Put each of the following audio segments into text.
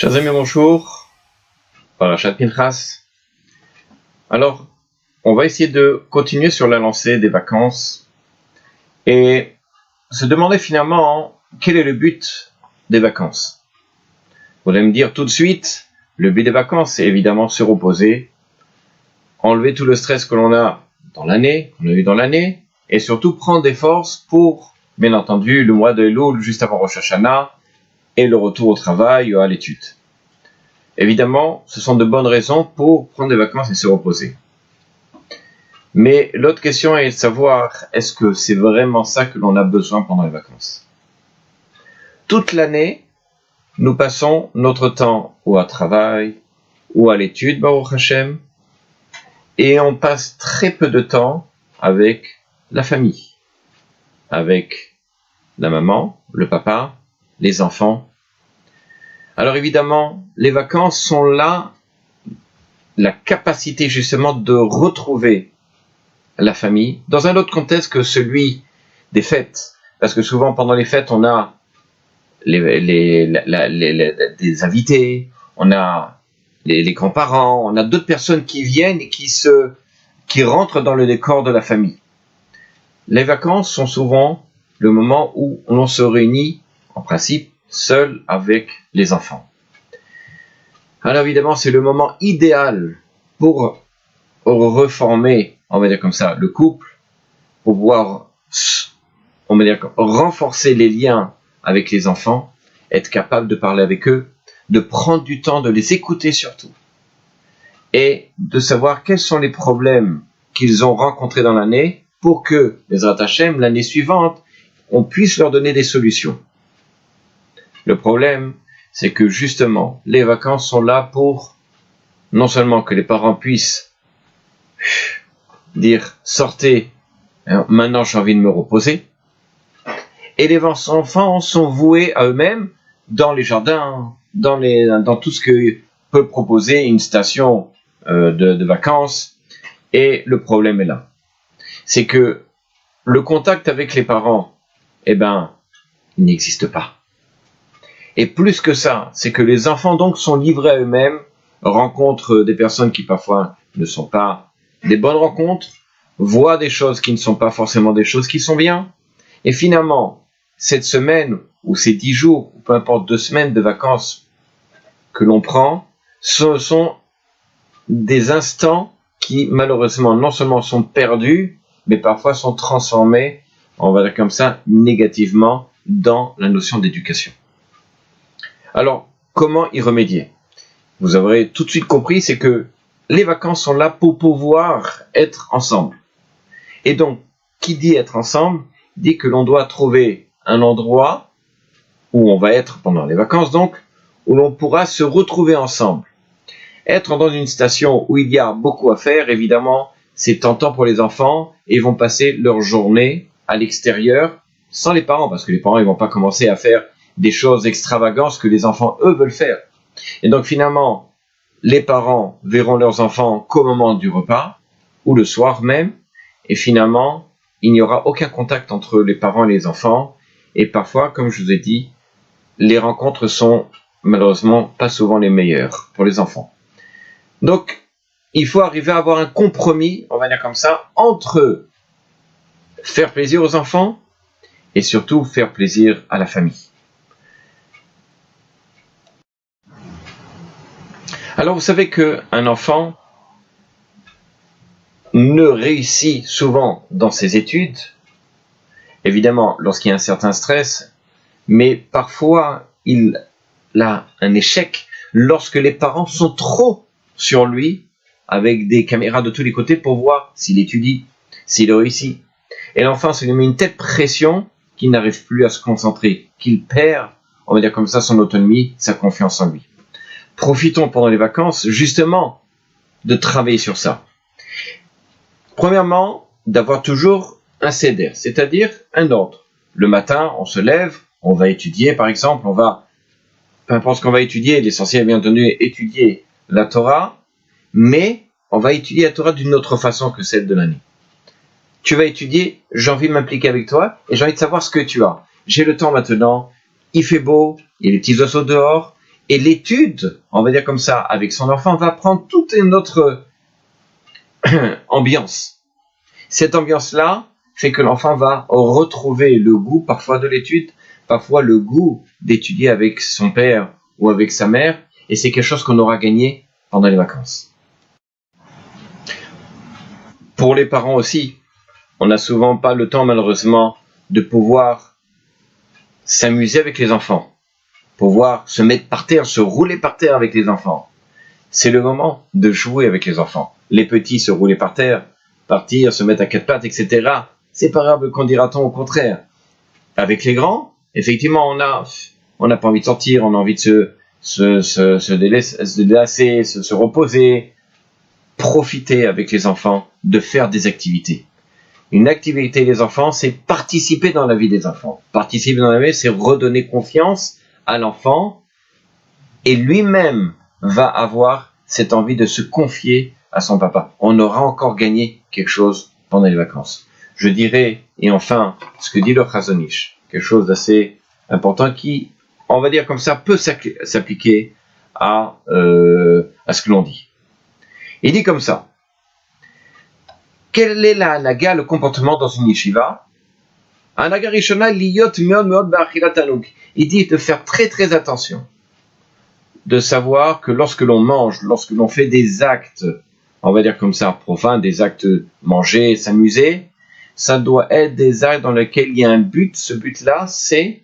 Chers amis, bonjour. Parashat Pinchas. Alors, on va essayer de continuer sur la lancée des vacances et se demander finalement quel est le but des vacances. Vous allez me dire tout de suite, le but des vacances, c'est évidemment se reposer, enlever tout le stress que l'on a dans l'année, qu'on a eu dans l'année, et surtout prendre des forces pour, bien entendu, le mois de Elul, juste avant Rosh Hashanah, et le retour au travail ou à l'étude. Évidemment, ce sont de bonnes raisons pour prendre des vacances et se reposer. Mais l'autre question est de savoir, est-ce que c'est vraiment ça que l'on a besoin pendant les vacances? Toute l'année, nous passons notre temps ou à travail, ou à l'étude, Baruch Hashem, et on passe très peu de temps avec la famille, avec la maman, le papa, les enfants. Alors évidemment, les vacances sont là, la capacité justement de retrouver la famille dans un autre contexte que celui des fêtes. Parce que souvent pendant les fêtes, on a des invités, on a les grands-parents, on a d'autres personnes qui viennent et qui rentrent dans le décor de la famille. Les vacances sont souvent le moment où l'on se réunit, en principe, seul avec les enfants. Alors évidemment, c'est le moment idéal pour reformer, on va dire comme ça, le couple, pour pouvoir, on va dire, renforcer les liens avec les enfants, être capable de parler avec eux, de prendre du temps, de les écouter surtout, et de savoir quels sont les problèmes qu'ils ont rencontrés dans l'année pour que, Bezrat Hashem, l'année suivante, on puisse leur donner des solutions. Le problème, c'est que justement, les vacances sont là pour non seulement que les parents puissent dire « sortez, maintenant j'ai envie de me reposer », et les enfants sont voués à eux-mêmes dans les jardins, dans tout ce que peut proposer une station de vacances, et le problème est là. C'est que le contact avec les parents, il n'existe pas. Et plus que ça, c'est que les enfants donc sont livrés à eux-mêmes, rencontrent des personnes qui parfois ne sont pas des bonnes rencontres, voient des choses qui ne sont pas forcément des choses qui sont bien. Et finalement, cette semaine ou ces 10 jours, ou peu importe 2 semaines de vacances que l'on prend, ce sont des instants qui malheureusement non seulement sont perdus, mais parfois sont transformés, on va dire comme ça, négativement dans la notion d'éducation. Alors, comment y remédier? Vous aurez tout de suite compris, c'est que les vacances sont là pour pouvoir être ensemble. Et donc, qui dit être ensemble, dit que l'on doit trouver un endroit où on va être pendant les vacances, donc, où l'on pourra se retrouver ensemble. Être dans une station où il y a beaucoup à faire, évidemment, c'est tentant pour les enfants, et ils vont passer leur journée à l'extérieur, sans les parents, parce que les parents, ils vont pas commencer à faire des choses extravagantes que les enfants, eux, veulent faire. Et donc, finalement, les parents verront leurs enfants qu'au moment du repas, ou le soir même, et finalement, il n'y aura aucun contact entre les parents et les enfants, et parfois, comme je vous ai dit, les rencontres sont malheureusement pas souvent les meilleures pour les enfants. Donc, il faut arriver à avoir un compromis, on va dire comme ça, entre faire plaisir aux enfants, et surtout faire plaisir à la famille. Alors vous savez qu'un enfant ne réussit souvent dans ses études, évidemment lorsqu'il y a un certain stress, mais parfois il a un échec lorsque les parents sont trop sur lui, avec des caméras de tous les côtés pour voir s'il étudie, s'il réussit. Et l'enfant se lui met une telle pression qu'il n'arrive plus à se concentrer, qu'il perd, on va dire comme ça, son autonomie, sa confiance en lui. Profitons pendant les vacances, justement, de travailler sur ça. Premièrement, d'avoir toujours un seder, c'est-à-dire un ordre. Le matin, on se lève, on va étudier, par exemple, peu importe ce qu'on va étudier, l'essentiel est bien entendu étudier la Torah, mais on va étudier la Torah d'une autre façon que celle de l'année. Tu vas étudier, j'ai envie de m'impliquer avec toi, et j'ai envie de savoir ce que tu as. J'ai le temps maintenant, il fait beau, il y a des petits oiseaux dehors, Et l'étude, on va dire comme ça, avec son enfant, va prendre toute une autre ambiance. Cette ambiance-là fait que l'enfant va retrouver le goût parfois de l'étude, parfois le goût d'étudier avec son père ou avec sa mère, et c'est quelque chose qu'on aura gagné pendant les vacances. Pour les parents aussi, on n'a souvent pas le temps malheureusement de pouvoir s'amuser avec les enfants, pouvoir se mettre par terre, se rouler par terre avec les enfants. C'est le moment de jouer avec les enfants. Les petits se rouler par terre, partir, se mettre à quatre pattes, etc. C'est pas grave, qu'en dira-t-on au contraire. Avec les grands, effectivement, on n'a pas envie de sortir, on a envie de se délasser, se reposer, profiter avec les enfants, de faire des activités. Une activité des enfants, c'est participer dans la vie des enfants. Participer dans la vie, c'est redonner confiance à l'enfant et lui-même va avoir cette envie de se confier à son papa. On aura encore gagné quelque chose pendant les vacances. Je dirais, et enfin, ce que dit le Chazon Ish, quelque chose d'assez important qui, on va dire comme ça, peut s'appliquer à ce que l'on dit. Il dit comme ça. Quelle est la hanaga, le comportement dans une yeshiva? Hanaga rishona liyot meod meod ba'achilat tanuk. Il dit de faire très très attention, de savoir que lorsque l'on mange, lorsque l'on fait des actes, on va dire comme ça, profanes, des actes manger, s'amuser, ça doit être des actes dans lesquels il y a un but. Ce but-là, c'est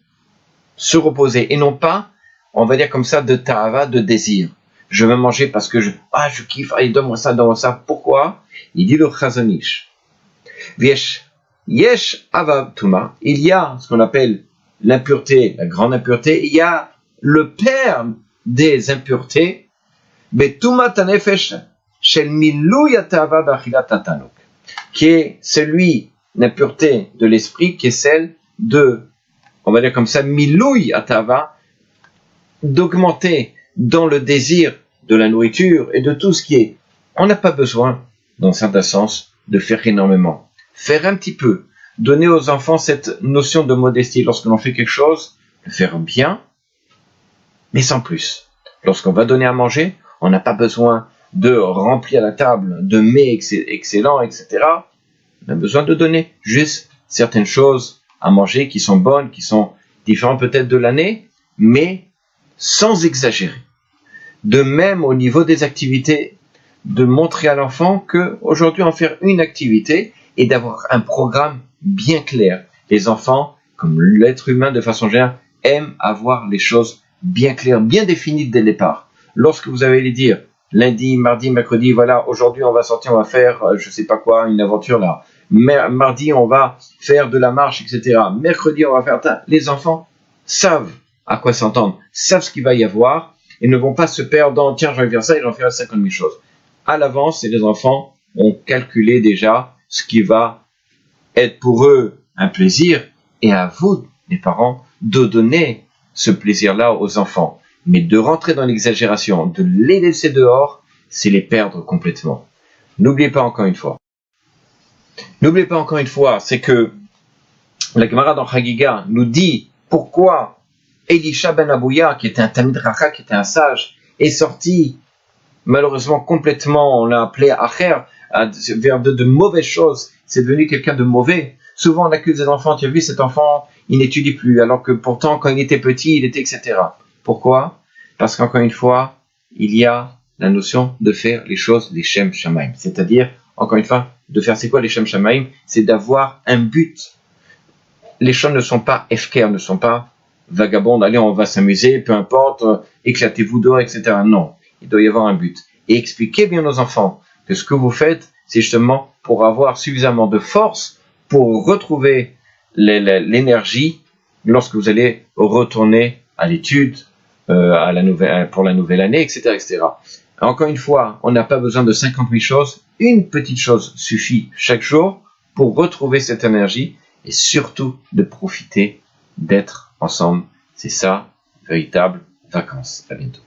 se reposer et non pas, on va dire comme ça, de ta'ava, de désir. Je veux manger parce que je kiffe, donne-moi ça. Pourquoi? Il dit le Chazon Ish. Yesh avav tuma. Il y a ce qu'on appelle l'impureté, la grande impureté. Il y a le père des impuretés. Betuma tanefesh shel milui atava b'achilat tanuk. Qui est celui, l'impureté de l'esprit, qui est celle de, on va dire comme ça, milui atava, d'augmenter dans le désir de la nourriture et de tout ce qui est. On n'a pas besoin, dans un certain sens, de faire énormément. Faire un petit peu. Donner aux enfants cette notion de modestie. Lorsque l'on fait quelque chose, le faire bien, mais sans plus. Lorsqu'on va donner à manger, on n'a pas besoin de remplir la table de mets excellents, etc. On a besoin de donner juste certaines choses à manger qui sont bonnes, qui sont différentes peut-être de l'année, mais sans exagérer. De même au niveau des activités, de montrer à l'enfant qu'aujourd'hui on va faire une activité et d'avoir un programme bien clair. Les enfants, comme l'être humain de façon générale, aiment avoir les choses bien claires, bien définies dès le départ. Lorsque vous allez les dire lundi, mardi, mercredi, voilà, aujourd'hui on va sortir, on va faire, je sais pas quoi, une aventure là. Mardi on va faire de la marche, etc. Mercredi on va faire ça. Les enfants savent à quoi s'entendre, savent ce qu'il va y avoir et ne vont pas se perdre dans tiens, je vais faire ça et j'en ferai 50 000 choses. À l'avance, et les enfants ont calculé déjà ce qui va être pour eux un plaisir et à vous, les parents, de donner ce plaisir-là aux enfants. Mais de rentrer dans l'exagération, de les laisser dehors, c'est les perdre complètement. N'oubliez pas encore une fois, c'est que la Gemara dans Chagiga nous dit pourquoi Elisha ben Abouya, qui était un Talmid Chacham, qui était un sage, est sorti malheureusement complètement, on l'a appelé Acher, vers de mauvaises choses, c'est devenu quelqu'un de mauvais. Souvent on accuse les enfants, tu as vu cet enfant, il n'étudie plus, alors que pourtant quand il était petit, il était etc. Pourquoi? Parce qu'encore une fois, il y a la notion de faire les choses les Shem Shamaim. C'est-à-dire, encore une fois, de faire c'est quoi les Shem Shamaim? C'est d'avoir un but. Les choses ne sont pas efker, ne sont pas vagabondes, allez on va s'amuser, peu importe, éclatez-vous dehors, etc. Non, il doit y avoir un but. Et expliquez bien aux enfants que ce que vous faites, c'est justement pour avoir suffisamment de force pour retrouver l'énergie lorsque vous allez retourner à l'étude, pour la nouvelle année, etc., etc. Encore une fois, on n'a pas besoin de 50 000 choses. Une petite chose suffit chaque jour pour retrouver cette énergie et surtout de profiter d'être ensemble. C'est ça, véritable vacances. À bientôt.